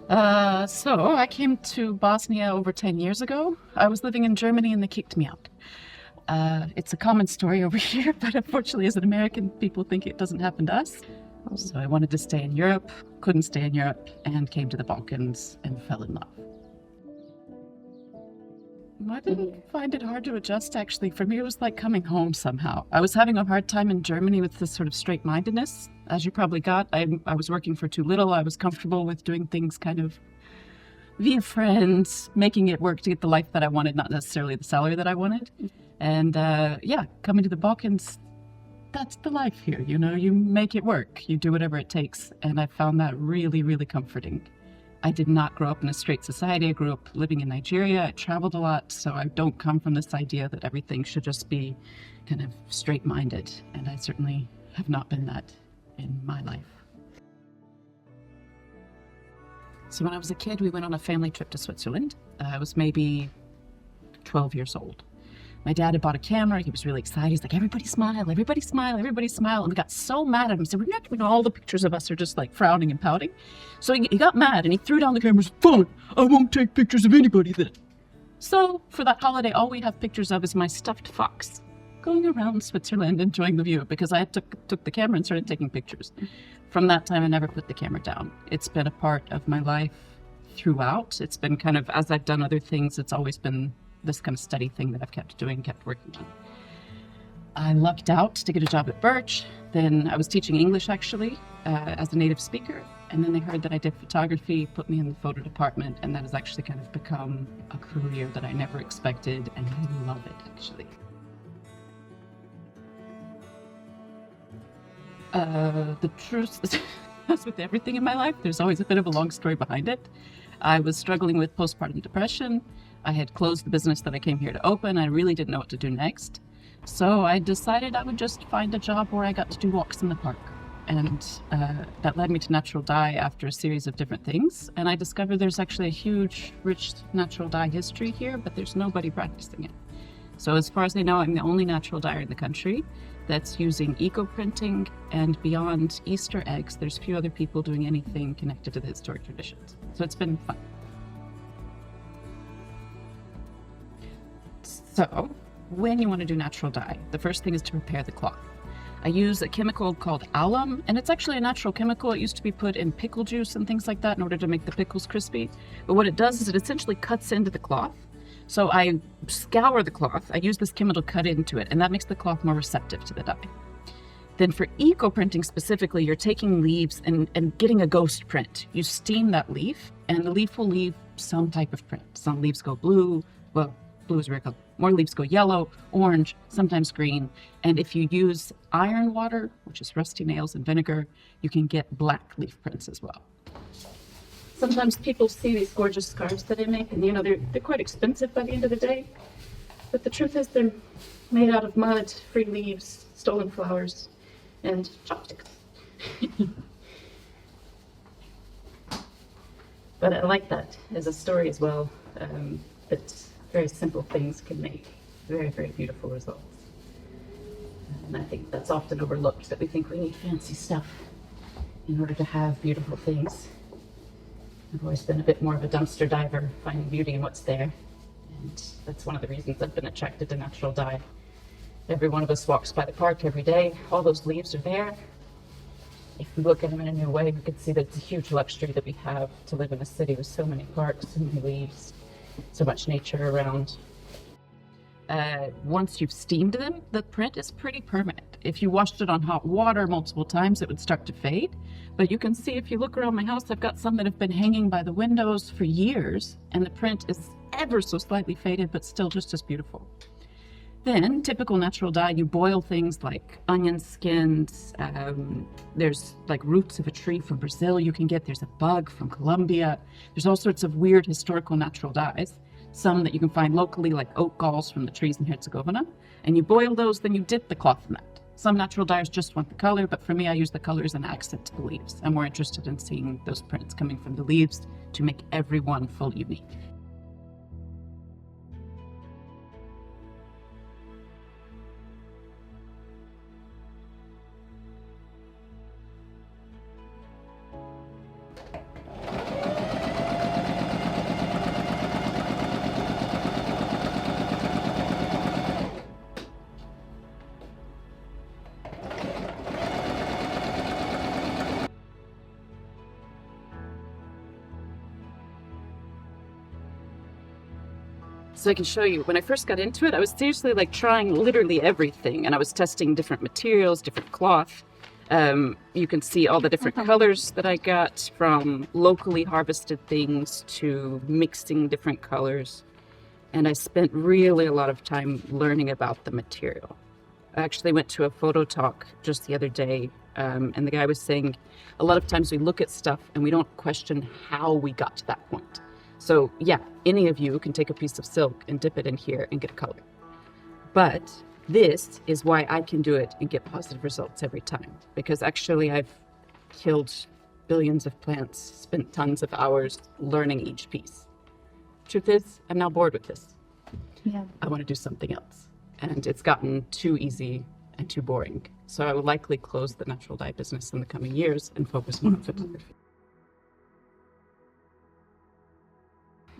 So I came to Bosnia over 10 years ago. I was living in Germany and they kicked me out. It's a common story over here, but unfortunately, as an American, people think it doesn't happen to us. So I wanted to stay in Europe, couldn't stay in Europe, and came to the Balkans and fell in love. I didn't find it hard to adjust, actually. For me, it was like coming home somehow. I was having a hard time in Germany with this sort of straight-mindedness. As you probably got, I was working for too little. I was comfortable with doing things kind of via friends, making it work to get the life that I wanted, not necessarily the salary that I wanted. And yeah, coming to the Balkans, that's the life here. You know, you make it work. You do whatever it takes. And I found that really, really comforting. I did not grow up in a straight society. I grew up living in Nigeria. I traveled a lot, so I don't come from this idea that everything should just be kind of straight-minded. And I certainly have not been that in my life. So when I was a kid, we went on a family trip to Switzerland. I was maybe 12 years old. My dad had bought a camera. He was really excited. He's like, everybody smile, everybody smile, everybody smile. And we got so mad at him. He said, we're not doing all the pictures of us are just like frowning and pouting. So he got mad and he threw down the camera and said, fine, I won't take pictures of anybody then. So for that holiday, all we have pictures of is my stuffed fox going around Switzerland enjoying the view because I took the camera and started taking pictures. From that time, I never put the camera down. It's been a part of my life throughout. It's been kind of, as I've done other things, it's always been this kind of steady thing that I've kept doing, kept working on. I lucked out to get a job at Birch. Then I was teaching English actually as a native speaker. And then they heard that I did photography, put me in the photo department, and that has actually kind of become a career that I never expected, and I love it actually. The truth is, as with everything in my life, there's always a bit of a long story behind it. I was struggling with postpartum depression. I had closed the business that I came here to open. I really didn't know what to do next. So I decided I would just find a job where I got to do walks in the park. And that led me to natural dye after a series of different things. And I discovered there's actually a huge, rich natural dye history here, but there's nobody practicing it. So as far as I know, I'm the only natural dyer in the country that's using eco-printing, and beyond Easter eggs, there's few other people doing anything connected to the historic traditions. So it's been fun. So when you want to do natural dye, the first thing is to prepare the cloth. I use a chemical called alum, and it's actually a natural chemical. It used to be put in pickle juice and things like that in order to make the pickles crispy. But what it does is it essentially cuts into the cloth. So I scour the cloth, I use this chemical to cut into it, and that makes the cloth more receptive to the dye. Then for eco-printing specifically, you're taking leaves and getting a ghost print. You steam that leaf, and the leaf will leave some type of print. Some leaves go blue, well, blue is a rare color. More leaves go yellow, orange, sometimes green. And if you use iron water, which is rusty nails and vinegar, you can get black leaf prints as well. Sometimes people see these gorgeous scarves that I make, and they're quite expensive by the end of the day. But the truth is they're made out of mud, free leaves, stolen flowers, and chopsticks. But I like that as a story as well, that very simple things can make very, very beautiful results. And I think that's often overlooked, that we think we need fancy stuff in order to have beautiful things. I've always been a bit more of a dumpster diver, finding beauty in what's there. And that's one of the reasons I've been attracted to natural dye. Every one of us walks by the park every day. All those leaves are there. If we look at them in a new way, we can see that it's a huge luxury that we have to live in a city with so many parks, so many leaves, so much nature around. Once you've steamed them, the print is pretty permanent. If you washed it on hot water multiple times, it would start to fade. But you can see, if you look around my house, I've got some that have been hanging by the windows for years, and the print is ever so slightly faded, but still just as beautiful. Then, typical natural dye, you boil things like onion skins, there's like roots of a tree from Brazil you can get, there's a bug from Colombia, there's all sorts of weird historical natural dyes. Some that you can find locally, like oak galls from the trees in Herzegovina, and you boil those, then you dip the cloth in that. Some natural dyers just want the color, but for me, I use the color as an accent to the leaves. I'm more interested in seeing those prints coming from the leaves to make every one fully unique. So I can show you, when I first got into it, I was seriously like trying literally everything, and I was testing different materials, different cloth. You can see all the different colors that I got, from locally harvested things to mixing different colors. And I spent really a lot of time learning about the material. I actually went to a photo talk just the other day, and the guy was saying a lot of times we look at stuff and we don't question how we got to that point. So yeah, any of you can take a piece of silk and dip it in here and get a color. But this is why I can do it and get positive results every time. Because actually I've killed billions of plants, spent tons of hours learning each piece. Truth is, I'm now bored with this. Yeah. I want to do something else. And it's gotten too easy and too boring. So I will likely close the natural dye business in the coming years and focus more on photography.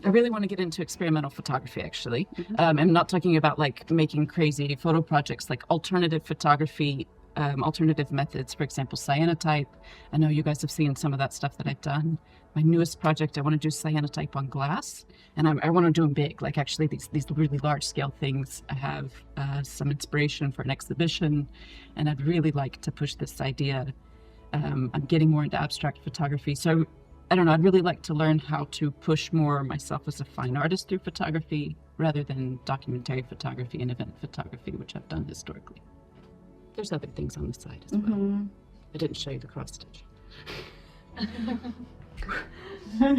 I really want to get into experimental photography, actually. I'm not talking about like making crazy photo projects, like alternative photography, alternative methods, for example, cyanotype. I know you guys have seen some of that stuff that I've done. My newest project, I want to do cyanotype on glass, and I want to do them big, like actually these really large scale things. I have some inspiration for an exhibition, and I'd really like to push this idea. I'm getting more into abstract photography, so I don't know, I'd really like to learn how to push more myself as a fine artist through photography rather than documentary photography and event photography, which I've done historically. There's other things on the side as well. I didn't show you the cross stitch.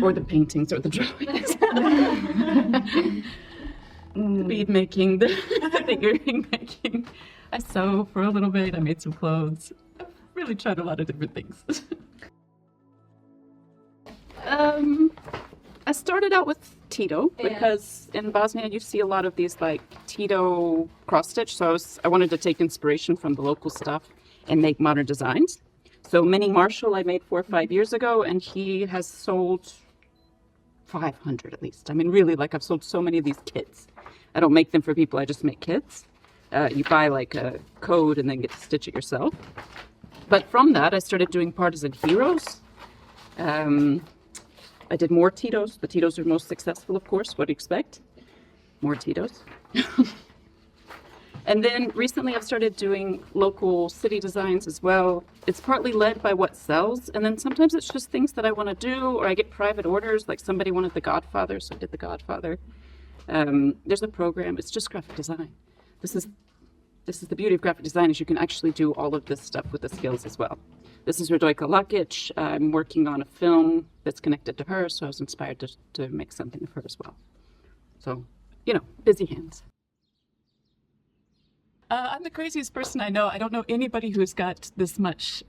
Or the paintings or the drawings. The bead making, the earring making. I sew for a little bit, I made some clothes. I've really tried a lot of different things. I started out with Tito because in Bosnia you see a lot of these like Tito cross stitch. So I wanted to take inspiration from the local stuff and make modern designs. So Minnie Marshall I made 4 or 5 years ago, and he has sold 500 at least. I mean, really, like I've sold so many of these kits. I don't make them for people, I just make kits. You buy like a code and then get to stitch it yourself. But from that I started doing partisan heroes. I did more Titos. The Titos are most successful, of course. What do you expect? More Titos. And then recently I've started doing local city designs as well. It's partly led by what sells, and then sometimes it's just things that I want to do, or I get private orders, like somebody wanted The Godfather, so I did The Godfather. There's a program. It's just graphic design. This is the beauty of graphic design, is you can actually do all of this stuff with the skills as well. This is Radojka Lakic. I'm working on a film that's connected to her, so I was inspired to make something of her as well. So, you know, busy hands. I'm the craziest person I know. I don't know anybody who's got this much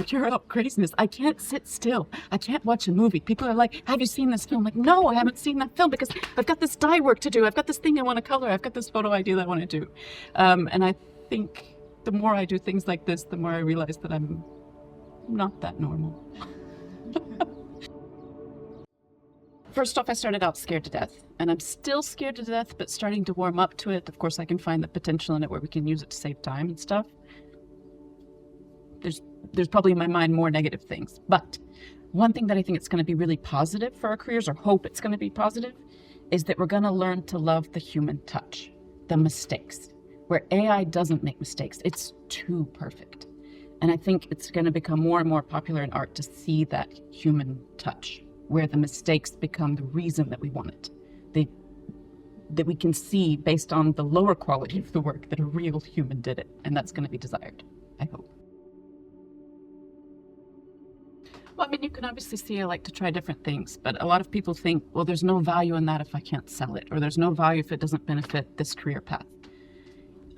pure craziness. I can't sit still. I can't watch a movie. People are like, have you seen this film? I'm like, no, I haven't seen that film because I've got this dye work to do. I've got this thing I want to color. I've got this photo idea that I want to do. And I think the more I do things like this, the more I realize that I'm not that normal. First off, I started out scared to death, and I'm still scared to death, but starting to warm up to it. Of course, I can find the potential in it where we can use it to save time and stuff. There's probably in my mind more negative things, but one thing that I think it's going to be really positive for our careers, or hope it's going to be positive, is that we're going to learn to love the human touch, the mistakes. Where AI doesn't make mistakes, it's too perfect. And I think it's going to become more and more popular in art to see that human touch, where the mistakes become the reason that we want it. That we can see based on the lower quality of the work that a real human did it, and that's going to be desired, I hope. Well, I mean, you can obviously see I like to try different things, but a lot of people think, well, there's no value in that if I can't sell it, or there's no value if it doesn't benefit this career path.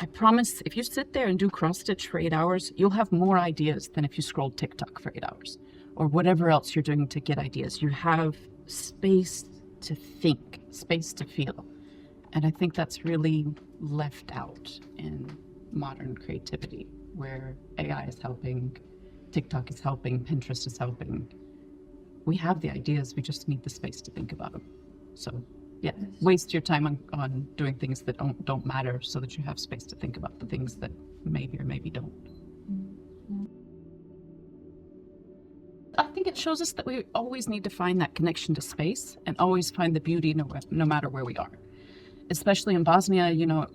I promise, if you sit there and do cross-stitch for 8 hours, you'll have more ideas than if you scroll TikTok for 8 hours, or whatever else you're doing to get ideas. You have space to think, space to feel. And I think that's really left out in modern creativity, where AI is helping, TikTok is helping, Pinterest is helping. We have the ideas, we just need the space to think about them. So yeah, waste your time on doing things that don't matter, so that you have space to think about the things that maybe or maybe don't. I think think it shows us that we always need to find that connection to space and always find the beauty no matter where we are. Especially in Bosnia, you know,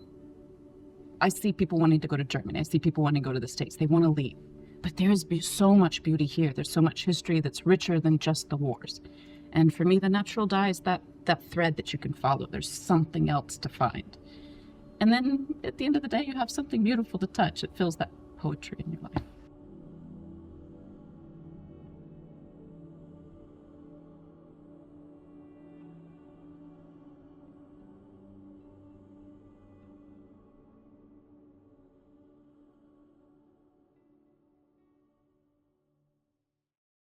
I see people wanting to go to Germany. I see people wanting to go to the States. They want to leave. But there's so much beauty here. There's so much history that's richer than just the wars. And for me, the natural dye is that thread that you can follow. There's something else to find. And then at the end of the day, you have something beautiful to touch. It fills that poetry in your life.